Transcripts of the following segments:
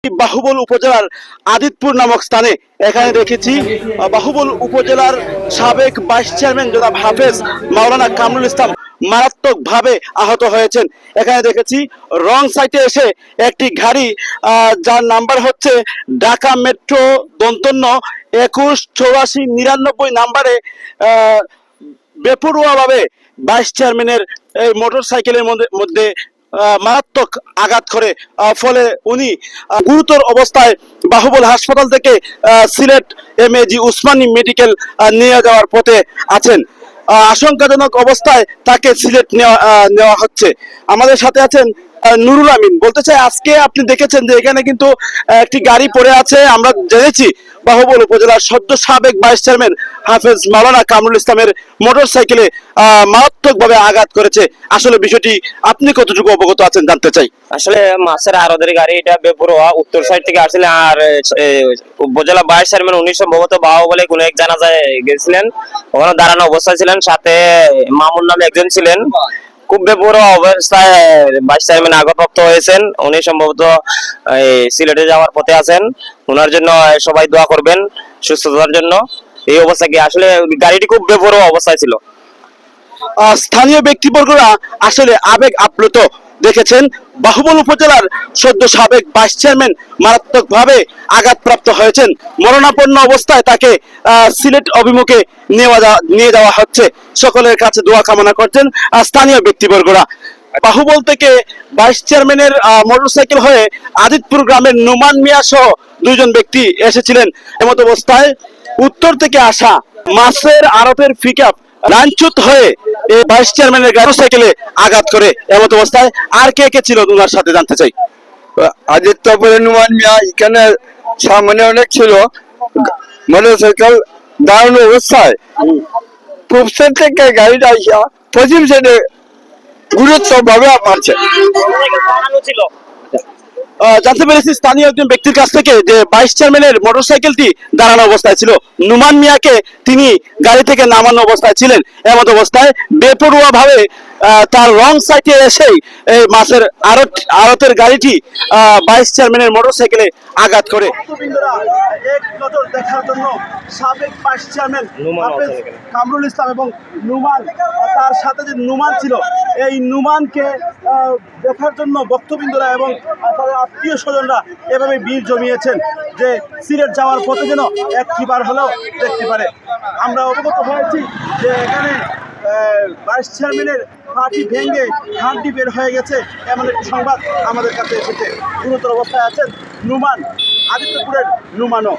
বাহুবল উপজেলার আদিতপুর নামক স্থানে এখানে দেখেছি বাহুবল উপজেলার সাবেক ভাইস চেয়ারম্যান জনাব হাফেজ মাওলানা কামরুল ইসলাম মারাত্মকভাবে আহত হয়েছেন। এখানে দেখেছি রং সাইডে এসে একটি গাড়ি যার নাম্বার হচ্ছে ঢাকা মেট্রো দন্তন্য 218499 নাম্বারে বেপরোয়াভাবে ভাইস চেয়ারম্যানের এই মোটর সাইকেলের মধ্যে মারাত্মক আঘাত করে, ফলে উনি গুরুতর অবস্থায় বাহুবল হাসপাতাল থেকে সিলেট এমএজি উসমানী মেডিকেল নিয়ে যাওয়ার পথে আছেন। আশঙ্কাজনক অবস্থায় তাকে সিলেট নেওয়া হচ্ছে। আমাদের সাথে আছেন নুরুল আমিন। বলতে চাই, আজকে আপনি দেখেছেন যে এখানে কিন্তু একটি গাড়ি পড়ে আছে। আমরা জেনেছি বাহুবল উপজেলার সদ্য সাবেক ভাইস চেয়ারম্যান হাফেজ মাওলানা কামরুল ইসলামের মোটর সাইকেলে মারাত্মকভাবে আঘাত করেছে। আসলে বিষয়টি আপনি কতটুকু অবগত আছেন জানতে চাই। আসলে মাছের আরদের গাড়ি এটা বেপরোয়া উত্তর সাইড থেকে আসলে, আর উপজেলা ভাইস চেয়ারম্যান উনি সম্ভবত বাহুবলে কোনো এক জানাজায় গেছিলেন, ওখানে দাঁড়ানো অবস্থায় ছিলেন, সাথে মামুন নামে একজন ছিলেন। খুব বেপরোয়া অবস্থায় ভাইস চেয়ারম্যান আঘাতপ্রাপ্ত হয়েছেন। উনি সম্ভবত সিলেটে যাওয়ার পথে আছেন। ওনার জন্য সবাই দোয়া করবেন সুস্থতার জন্য। এই অবস্থা কি আসলে গাড়িটি খুব বেপরোয়া অবস্থায় ছিল। স্থানীয় ব্যক্তিবর্গরা আসলে আবেগ আপ্লুত। দেখেছেন বাহুবল উপজেলার সদ্য সাবেক ভাইস চেয়ারম্যান মারাত্মকভাবে আঘাতপ্রাপ্ত হয়েছেন। মরণাপন্ন অবস্থায় তাকে সিলেট অভিমুখে নিয়ে যাওয়া হচ্ছে। সকলের কাছে দোয়া কামনা করছেন স্থানীয় ব্যক্তিবর্গরা। বাহুবল থেকে ভাইস চেয়ারম্যানের মোটরসাইকেল হয়ে আদিতপুর গ্রামের নুমান মিয়া সহ দুইজন ব্যক্তি এসেছিলেন। এমত অবস্থায় উত্তর থেকে আসা মাছের আড়তের পিকআপ লাইনচ্যুত হয়ে এই ভাইস চেয়ারম্যানের মোটরসাইকেলে আঘাত করে। এমত অবস্থায় আর কে কে ছিল ওনার সাথে জানতে চাই। আদিত্যপুরে নুমান মিয়া এখানে সামনে অনেক ছিল, মোটরসাইকেল দাঁড়ানো অবস্থায় পূর্ব সাইড থেকে গাড়িটা আসা পশ্চিম সাইডে গুরুত্বভাবে মারছে। জানতে পেরেছি স্থানীয় একজন ব্যক্তির কাছ থেকে যে ভাইস চেয়ারম্যানের মোটরসাইকেলটি দাঁড়ানো অবস্থায় ছিল। নুমান মিয়াকে তিনি গাড়ি থেকে নামানো অবস্থায় ছিলেন। এমত অবস্থায় বেপরোয়া ভাবে তার রং সাইডে এসেই এই মাছের আড়তের গাড়িটি ভাইস চেয়ারম্যানের মোটরসাইকেলে আঘাত করে। এক নজর দেখার জন্য সাবেক ভাইস চেয়ারম্যান কামরুল ইসলাম এবং নুমান, তার সাথে যে নুমান ছিল, এই নুমানকে দেখার জন্য ভক্তবৃন্দরা এবং তাদের আত্মীয় স্বজনরা এভাবে ভিড় জমিয়েছেন যে সিলেট যাওয়ার পথে যেন একটিবার হলেও দেখতে পারে। আমরা অবগত হয়েছি যে এখানে ভাইস চেয়ারম্যানের পার্টি ভেঙে হাঁটি বের হয়ে গেছে, এমন একটি সংবাদ আমাদের কাছে এসেছে। গুরুতর অবস্থায় আছেন নুমান, আদিত্যপুরের নুমানও।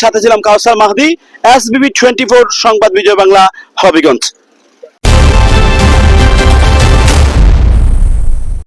সাথে ছিলাম কাউসার মাহদি, SBB 24 সংবাদ বিজয় বাংলা, হবিগঞ্জ।